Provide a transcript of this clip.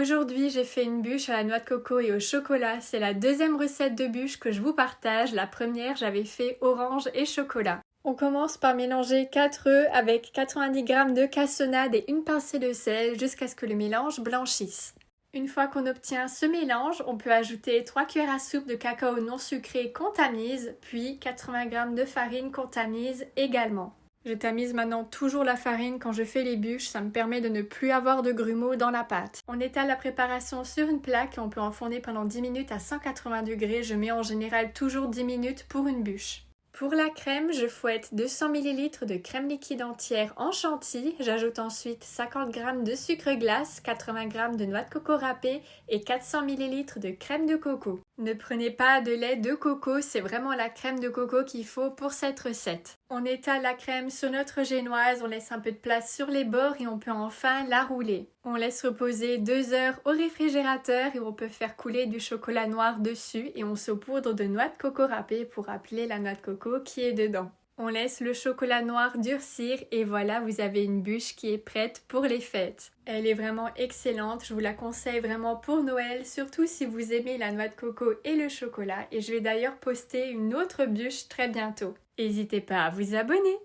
Aujourd'hui, j'ai fait une bûche à la noix de coco et au chocolat. C'est la deuxième recette de bûche que je vous partage. La première, j'avais fait orange et chocolat. On commence par mélanger 4 œufs avec 90 g de cassonade et une pincée de sel jusqu'à ce que le mélange blanchisse. Une fois qu'on obtient ce mélange, on peut ajouter 3 cuillères à soupe de cacao non sucré qu'on tamise, puis 80 g de farine qu'on tamise également. Je tamise maintenant toujours la farine quand je fais les bûches, ça me permet de ne plus avoir de grumeaux dans la pâte. On étale la préparation sur une plaque et on peut enfourner pendant 10 minutes à 180 degrés. Je mets en général toujours 10 minutes pour une bûche. Pour la crème, je fouette 200 ml de crème liquide entière en chantilly. J'ajoute ensuite 50 g de sucre glace, 80 g de noix de coco râpée et 400 ml de crème de coco. Ne prenez pas de lait de coco, c'est vraiment la crème de coco qu'il faut pour cette recette. On étale la crème sur notre génoise, on laisse un peu de place sur les bords et on peut enfin la rouler. On laisse reposer 2 heures au réfrigérateur et on peut faire couler du chocolat noir dessus et on saupoudre de noix de coco râpée pour rappeler la noix de coco qui est dedans. On laisse le chocolat noir durcir et voilà, vous avez une bûche qui est prête pour les fêtes. Elle est vraiment excellente, je vous la conseille vraiment pour Noël, surtout si vous aimez la noix de coco et le chocolat. Et je vais d'ailleurs poster une autre bûche très bientôt. N'hésitez pas à vous abonner.